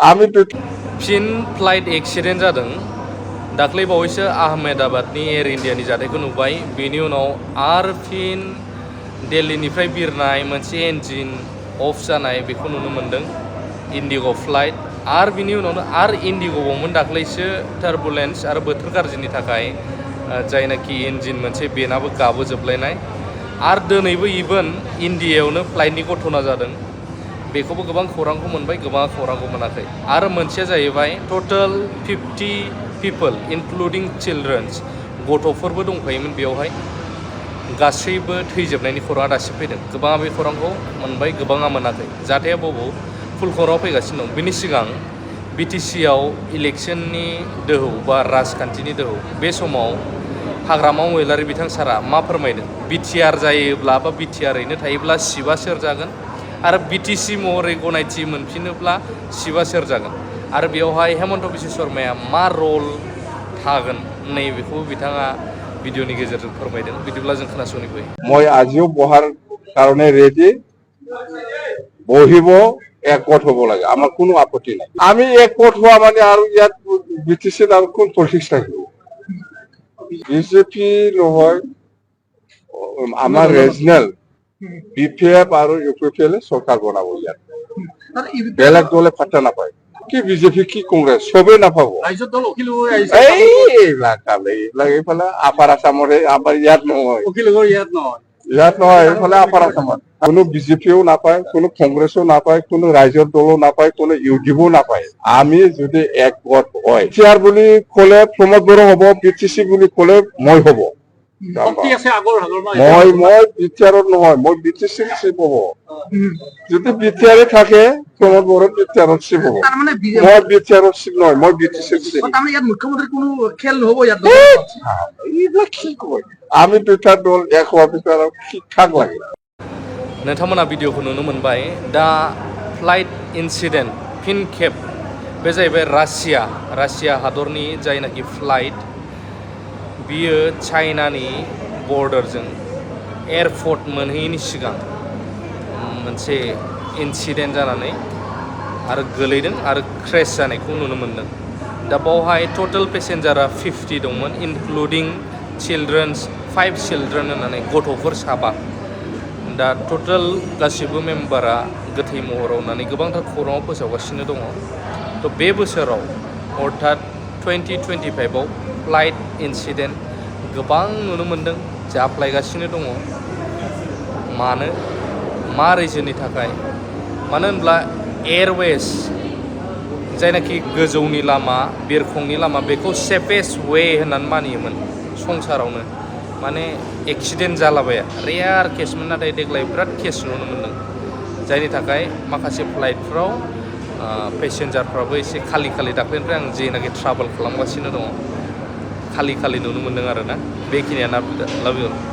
আমি फिन flight accident जादों दाख्लै बावैसो आहमेदाबादनि एयार इन्डियानि जाथायखौ नुबाय बेनि उनाव आरो फिन दिल्लीनिफ्राय बिरनाय मोनसे इन्जिन अफ जानाय बेखौ नुनो मोन्दों इन्डिग' फ्लाइट आरो बिनि उनावनो आरो इन्डिग'बावमोन दाख्लैसो टार्बुलेन्स आरो बोथोर गाज्रिनि थाखाय जायनाखि इन्जिन मोनसे बेनाबो गाबोजोबलायनाय आरो दिनैबो इभेन इन्डियायावनो फ्लाइटनि घटना जादों बेखौबो गोबां खौरांखौ मोनबाय गोबां खौरांखौ मोनाखै आरो मोनसेया जाहैबाय टटेल 50 पिपल इनक्लुडिं चिलड्रेन्स गथ'फोरबो दंफायोमोन बेयावहाय गासैबो थैजोबनायनि खौराङा दासिम फैदों गोबाङा बे खौरांखौ मोनबाय गोबाङा मोनाखै जाथाया बबाव फुल खौराङाव फैगासिनो दं बिनि सिगां बिटिसिआव इलेक्सननि दोहौ बा राजखान्थिनि दोहौ बे समाव हाग्रामा महिलारि बिथां सारा मा फोरमायदों बिटिआर जायोब्ला बा बिटिआरैनो थायोब्ला सिबा सोर जागोन आरो बिटिसि महरै गनायथि मोनफिनोब्ला सिबा सोर जागोन आरो बेवहाय हेमन्त बिश्व शर्माया मा रल थागोन नैबेखौ बिथाङा ভিডিওनि गेजेरजों फोरमायदों बिदिब्ला जों खोनासंनि মই আজিও বহাৰ কাৰণে ৰেডি বহিব একমত হ'ব লাগে আমাৰ কোনো আপত্তি নাই আমি একমত হোৱা মানে আৰু ইয়াত বিটিচিত আৰু কোন পলিটিক্স থাকিব বিজেপি নহয় আমাৰ ৰিজনেল বিপিএফ আৰু ইউপিএফএল চৰকাৰ বনাব ইয়াত বেলেগ দলে পাত্তা নাপায় কি বিজেপি কি কংগ্ৰেছ সবেই নাপাব এইফালে আপাৰ আসামৰে আমাৰ ইয়াত নহয় ইয়াত নহয় এইফালে আপাৰ আসামত কোনো বিজেপিও নাপায় কোনো কংগ্ৰেছো নাপায় কোনো ৰাইজৰ দলো নাপায় কোনো ইউডিএফও নাপায় আমি যদি একগোট হয় বিটিআৰ বুলি ক'লে প্ৰমোদ বড়ো হ'ব বিটিচি বুলি ক'লে মই হ'ব মই বিটিআৰত নহয় মই বিটিচিৰ চিফ হ'ব যদি বিটিআৰে থাকে প্ৰমোদ বড়ো বিটিআৰত চিফ হ'ব মই বিটিআৰত চিফ নহয় মই বিটিচিৰ চিফ মুখ্যমন্ত্রী কোনো খেল নহব ইয়াত এইবিলাক কি কয় আমি দুটা দল এক হোৱাৰ পিছত আৰু ঠিকঠাক লাগে नोंथांमोना भिडिअखौ नुनो मोनबाय दा फ्लाइट इन्सिडेन्ट फिन खेब बे जाहैबाय रासिया हादरनि जायनाखि फ्लाइट बियो चाइनानि बर्डारजों एयारपर्ट मोनहैयैनि सिगां मोनसे इन्सिडेन्ट जानानै आरो गोलैदों आरो क्रेश जानायखौ नुनो मोन्दों दा बावहाय टटेल पेसेन्जारा 50 दंमोन इनक्लुडिं चिलड्रेन्स 5 चिलड्रेन होननानै गथ'फोर साबा दा टटेल गासिबो मेम्बारा गोथै महराव होननानै गोबांथार खौराङाव फोसावगासिनो दङ थ' बे बोसोराव अर्थात 2025आव फ्लाइट इन्सिडेन्ट गोबां नुनो मोन्दों जाफ्लायगासिनो दङ मानो मा रिजननि थाखाय मानो होनब्ला एयारवेज जायनाखि गोजौनि लामा बिरखंनि लामा बेखौ सेफेस्ट वे होननानै मानियोमोन संसारावनो माने एक्सिडेन्ट जालाबाया रेयार केसमोन नाथाय देग्लाय बिराद केस नुनो मोन्दों जायनि थाखाय माखासे फ्लाइटफ्राव पेसेन्जारफ्राबो एसे खालि दाख्लैनिफ्राय आं जेनाखि ट्राभेल खालामगासिनो दङ खालि नुनो मोन्दों आरोना बेखिनियानो लाभ इउ